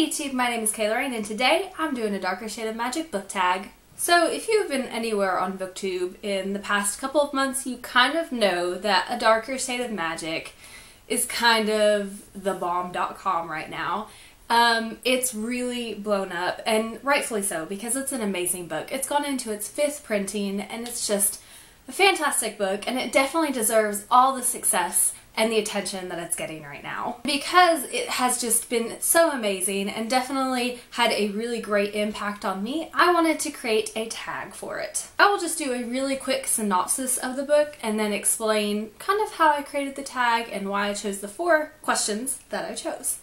YouTube, my name is Kayla and today I'm doing a Darker Shade of Magic book tag. So if you've been anywhere on BookTube in the past couple of months, you kind of know that A Darker Shade of Magic is kind of the bomb.com right now. It's really blown up, and rightfully so, because it's an amazing book. It's gone into its 5th printing, and it's just a fantastic book, and it definitely deserves all the success and the attention that it's getting right now. Because it has just been so amazing and definitely had a really great impact on me, I wanted to create a tag for it. I will just do a really quick synopsis of the book and then explain kind of how I created the tag and why I chose the 4 questions that I chose.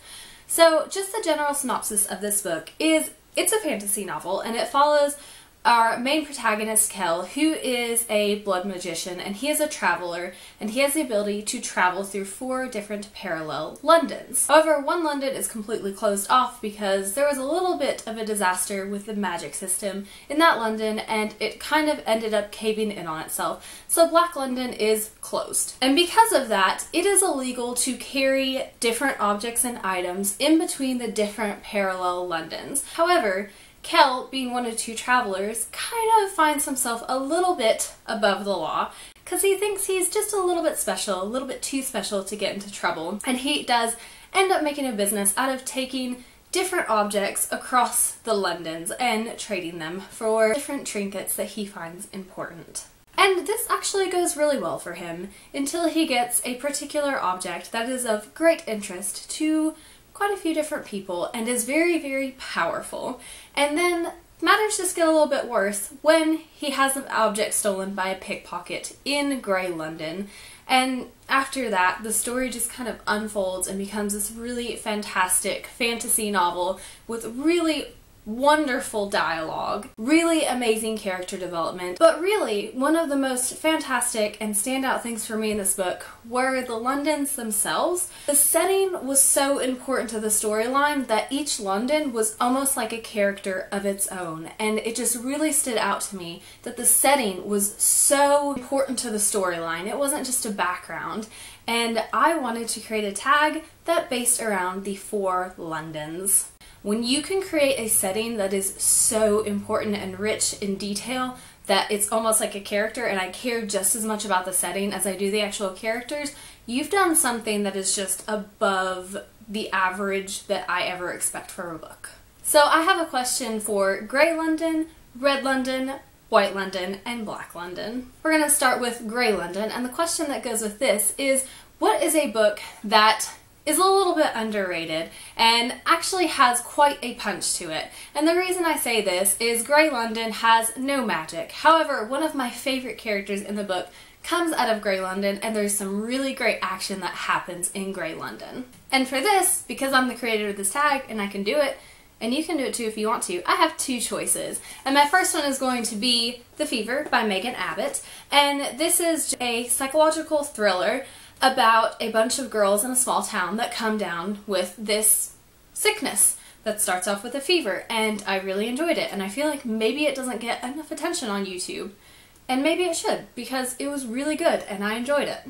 So just the general synopsis of this book is it's a fantasy novel, and it follows our main protagonist, Kel, who is a blood magician, and he is a traveler, and he has the ability to travel through 4 different parallel Londons. However, one London is completely closed off because there was a little bit of a disaster with the magic system in that London, and it kind of ended up caving in on itself. So Black London is closed. And because of that, it is illegal to carry different objects and items in between the different parallel Londons. However, Kel, being one of 2 travelers, kind of finds himself a little bit above the law because he thinks he's just a little bit special, a little bit too special to get into trouble. And he does end up making a business out of taking different objects across the Londons and trading them for different trinkets that he finds important. And this actually goes really well for him until he gets a particular object that is of great interest to quite a few different people and is very, very powerful. And then matters just get a little bit worse when he has an object stolen by a pickpocket in Grey London. And after that, the story just kind of unfolds and becomes this really fantastic fantasy novel with really wonderful dialogue, really amazing character development, but really one of the most fantastic and standout things for me in this book were the Londons themselves. The setting was so important to the storyline that each London was almost like a character of its own, and it just really stood out to me that the setting was so important to the storyline. It wasn't just a background, and I wanted to create a tag that based around the 4 Londons. When you can create a setting that is so important and rich in detail that it's almost like a character, and I care just as much about the setting as I do the actual characters, you've done something that is just above the average that I ever expect for a book. So I have a question for Grey London, Red London, White London, and Black London. We're going to start with Grey London, and the question that goes with this is, what is a book that is a little bit underrated and actually has quite a punch to it? And the reason I say this is Grey London has no magic. However, one of my favorite characters in the book comes out of Grey London, and there's some really great action that happens in Grey London. And for this, because I'm the creator of this tag and I can do it, and you can do it too if you want to, I have 2 choices. And my first one is going to be The Fever by Megan Abbott, and this is a psychological thriller about a bunch of girls in a small town that come down with this sickness that starts off with a fever, and I really enjoyed it, and I feel like maybe it doesn't get enough attention on YouTube, and maybe it should, because it was really good and I enjoyed it.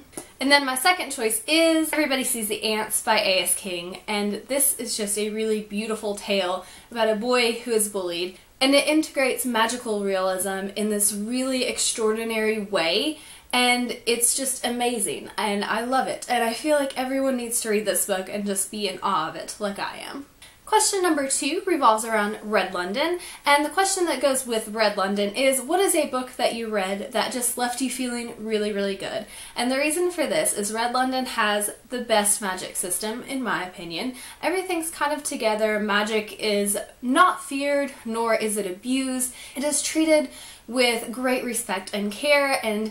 And then my second choice is Everybody Sees the Ants by A.S. King, and this is just a really beautiful tale about a boy who is bullied, and it integrates magical realism in this really extraordinary way. And it's just amazing, and I love it, and I feel like everyone needs to read this book and just be in awe of it like I am. Question number 2 revolves around Red London, and the question that goes with Red London is, what is a book that you read that just left you feeling really, really good? And the reason for this is Red London has the best magic system, in my opinion. Everything's kind of together. Magic is not feared, nor is it abused. It is treated with great respect and care, and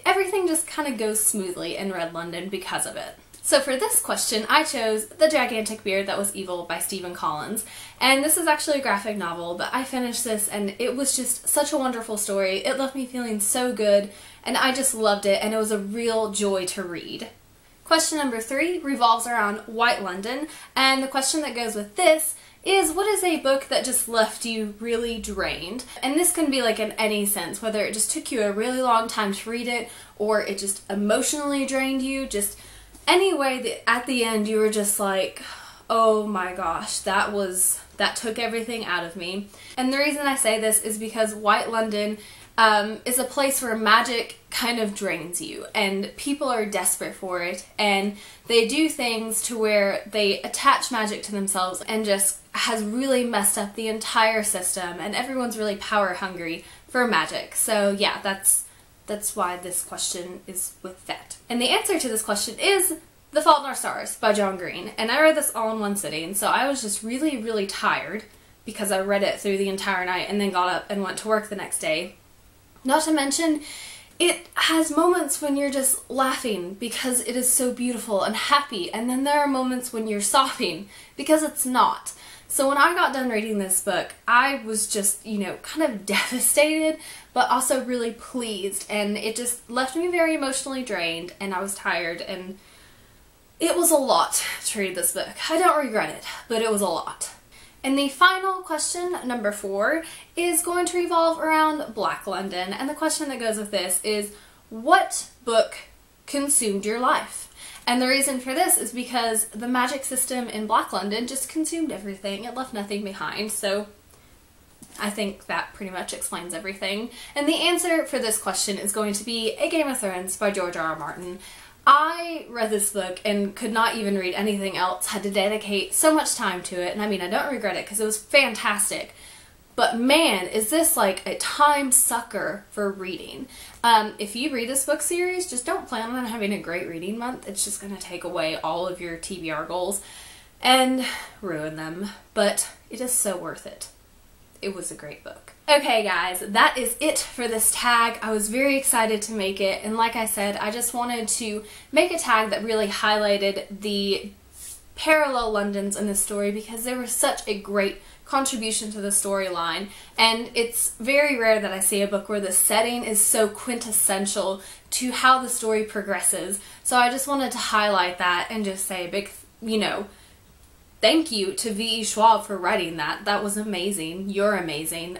everything just kind of goes smoothly in Red London because of it. So for this question, I chose The Gigantic Beard That Was Evil by Stephen Collins. And this is actually a graphic novel, but I finished this and it was just such a wonderful story. It left me feeling so good, and I just loved it, and it was a real joy to read. Question number 3 revolves around White London, and the question that goes with this is, what is a book that just left you really drained? And this can be like in any sense, whether it just took you a really long time to read it, or it just emotionally drained you, just any way that at the end you were just like, oh my gosh, that took everything out of me. And the reason I say this is because White London is a place where magic kind of drains you, and people are desperate for it, and they do things to where they attach magic to themselves and just has really messed up the entire system, and everyone's really power hungry for magic. So yeah, that's why this question is with that. And the answer to this question is The Fault in Our Stars by John Green. And I read this all in one sitting, so I was just really, really tired because I read it through the entire night and then got up and went to work the next day. Not to mention, it has moments when you're just laughing because it is so beautiful and happy, and then there are moments when you're sobbing because it's not. So when I got done reading this book, I was just, you know, kind of devastated, but also really pleased, and it just left me very emotionally drained, and I was tired, and it was a lot to read this book. I don't regret it, but it was a lot. And the final question, number 4, is going to revolve around Black London. And the question that goes with this is, what book consumed your life? And the reason for this is because the magic system in Black London just consumed everything. It left nothing behind. So I think that pretty much explains everything. And the answer for this question is going to be A Game of Thrones by George R.R. Martin. I read this book and could not even read anything else, had to dedicate so much time to it, and I mean, I don't regret it because it was fantastic, but man, is this like a time sucker for reading. If you read this book series, just don't plan on having a great reading month. It's just going to take away all of your TBR goals and ruin them, but it is so worth it. It was a great book. Okay guys, that is it for this tag. I was very excited to make it, and like I said, I just wanted to make a tag that really highlighted the parallel Londons in the story because they were such a great contribution to the storyline, and it's very rare that I see a book where the setting is so quintessential to how the story progresses. So I just wanted to highlight that and just say a big, you know, thank you to V.E. Schwab for writing that. That was amazing. You're amazing.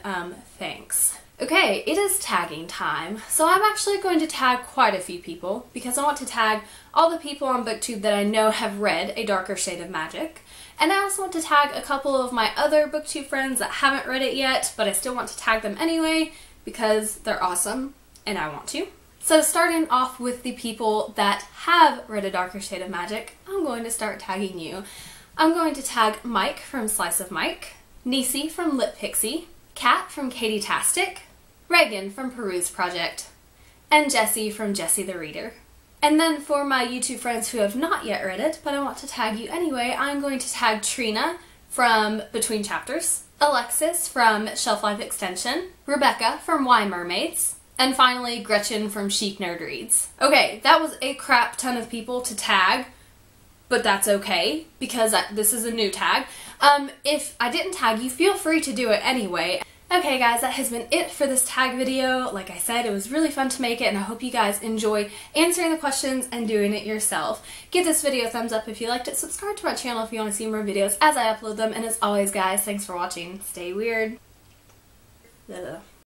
Thanks. Okay, it is tagging time. So I'm actually going to tag quite a few people because I want to tag all the people on BookTube that I know have read A Darker Shade of Magic. And I also want to tag a couple of my other BookTube friends that haven't read it yet, but I still want to tag them anyway because they're awesome and I want to. So starting off with the people that have read A Darker Shade of Magic, I'm going to start tagging you. I'm going to tag Mike from Slice of Mike, Nisi from Lip Pixie, Kat from Katie-tastic, Reagan from Peruse Project, and Jessie from Jessie the Reader. And then for my YouTube friends who have not yet read it, but I want to tag you anyway, I'm going to tag Trina from Between Chapters, Alexis from Shelf Life Extension, Rebecca from Why Mermaids, and finally Gretchen from Chic Nerd Reads. Okay, that was a crap ton of people to tag, but that's okay, because this is a new tag. If I didn't tag you, feel free to do it anyway. Okay guys, that has been it for this tag video. Like I said, it was really fun to make it, and I hope you guys enjoy answering the questions and doing it yourself. Give this video a thumbs up if you liked it, subscribe to my channel if you want to see more videos as I upload them, and as always guys, thanks for watching. Stay weird. Ugh.